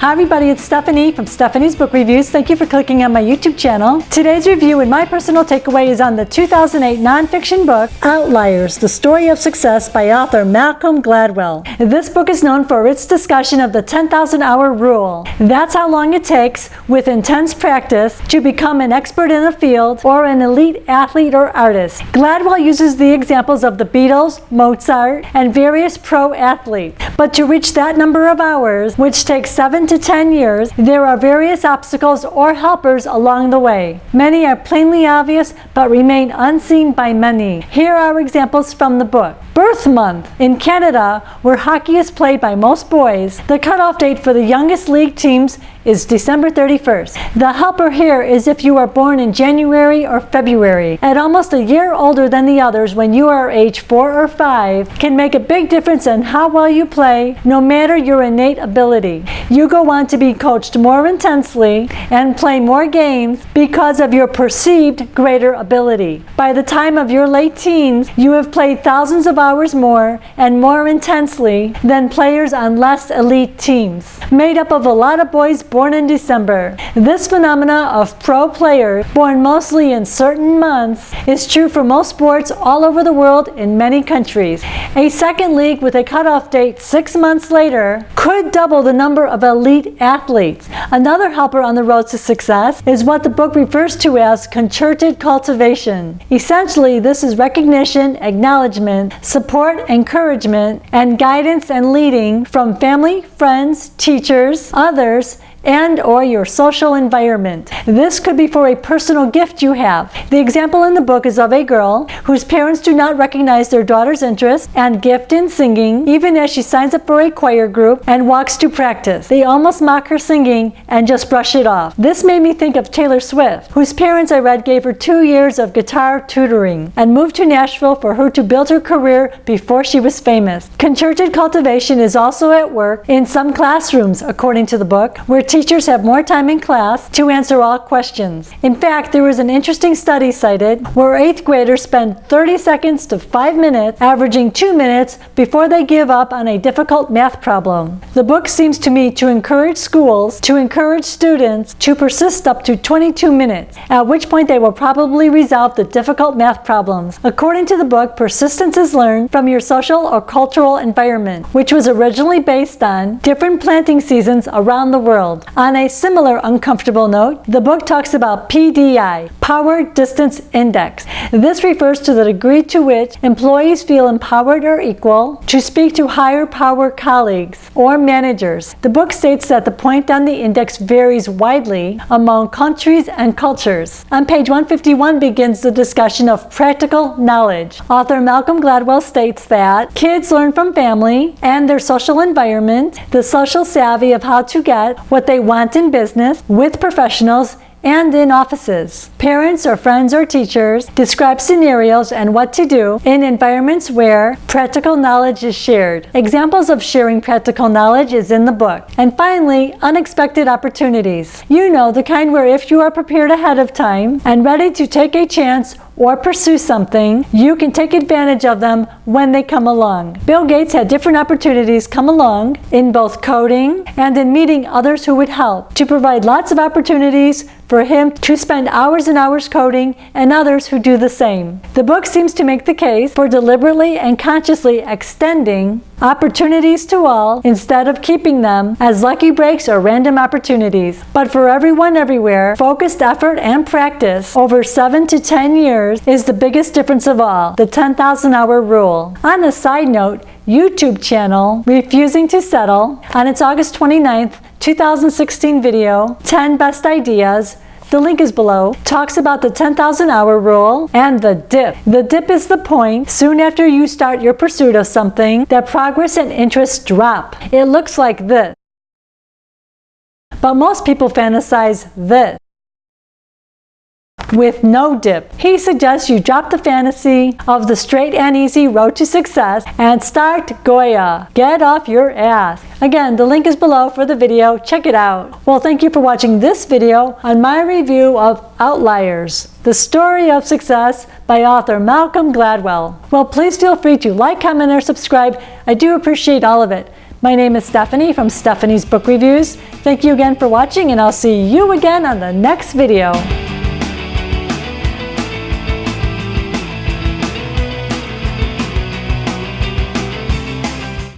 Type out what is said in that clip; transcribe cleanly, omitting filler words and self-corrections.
Hi everybody, it's Stephanie from Stephanie's Book Reviews. Thank you for clicking on my YouTube channel. Today's review and my personal takeaway is on the 2008 nonfiction book, Outliers, The Story of Success by author Malcolm Gladwell. This book is known for its discussion of the 10,000-hour rule. That's how long it takes, with intense practice, to become an expert in a field or an elite athlete or artist. Gladwell uses the examples of the Beatles, Mozart, and various pro athletes. But to reach that number of hours, which takes 7 to 10 years, there are various obstacles or helpers along the way. Many are plainly obvious, but remain unseen by many. Here are examples from the book. Birth month. In Canada, where hockey is played by most boys, the cutoff date for the youngest league teams is December 31st. The helper here is if you are born in January or February. At almost a year older than the others, when you are age 4 or 5, can make a big difference in how well you play, no matter your innate ability. You go on to be coached more intensely and play more games because of your perceived greater ability. By the time of your late teens, you have played thousands of hours more and more intensely than players on less elite teams, made up of a lot of boys born in December. This phenomena of pro players born mostly in certain months is true for most sports all over the world in many countries. A second league with a cutoff date 6 months later could double the number of elite athletes. Another helper on the road to success is what the book refers to as concerted cultivation. Essentially, this is recognition, acknowledgement, support, encouragement, and guidance and leading from family, friends, teachers, others, and/or your social environment. This could be for a personal gift you have. The example in the book is of a girl whose parents do not recognize their daughter's interest and gift in singing, even as she signs up for a choir group and walks to practice. They almost mock her singing and just brush it off. This made me think of Taylor Swift, whose parents I read gave her 2 years of guitar tutoring and moved to Nashville for her to build her career before she was famous. Concerted cultivation is also at work in some classrooms, according to the book, where teachers have more time in class to answer all questions. In fact, there was an interesting study cited where 8th graders spend 30 seconds to 5 minutes, averaging 2 minutes, before they give up on a difficult math problem. The book seems to me to encourage schools to encourage students to persist up to 22 minutes, at which point they will probably resolve the difficult math problems. According to the book, persistence is learned from your social or cultural environment, which was originally based on different planting seasons around the world. On a similar uncomfortable note, the book talks about PDI, Power Distance Index. This refers to the degree to which employees feel empowered or equal to speak to higher power colleagues or managers. The book states that the point on the index varies widely among countries and cultures. On page 151 begins the discussion of practical knowledge. Author Malcolm Gladwell states that kids learn from family and their social environment, the social savvy of how to get what they want in business, with professionals, and in offices. Parents or friends or teachers describe scenarios and what to do in environments where practical knowledge is shared. Examples of sharing practical knowledge is in the book. And finally, unexpected opportunities. You know, the kind where if you are prepared ahead of time and ready to take a chance or pursue something, you can take advantage of them when they come along. Bill Gates had different opportunities come along in both coding and in meeting others who would help, to provide lots of opportunities for him to spend hours and hours coding, and others who do the same. The book seems to make the case for deliberately and consciously extending opportunities to all instead of keeping them as lucky breaks or random opportunities. But for everyone everywhere, focused effort and practice over 7 to 10 years is the biggest difference of all, the 10,000-hour rule. On a side note, YouTube channel Refusing to Settle, on its August 29th, 2016 video, 10 Best Ideas, the link is below, talks about the 10,000-hour rule and the dip. The dip is the point, soon after you start your pursuit of something, that progress and interest drop. It looks like this. But most people fantasize this, with no dip. He suggests you drop the fantasy of the straight and easy road to success and start Goya. Get off your ass. Again, the link is below for the video. Check it out. Well, thank you for watching this video on my review of Outliers, The Story of Success by author Malcolm Gladwell. Well, please feel free to like, comment, or subscribe. I do appreciate all of it. My name is Stephanie from Stephanie's Book Reviews. Thank you again for watching, and I'll see you again on the next video.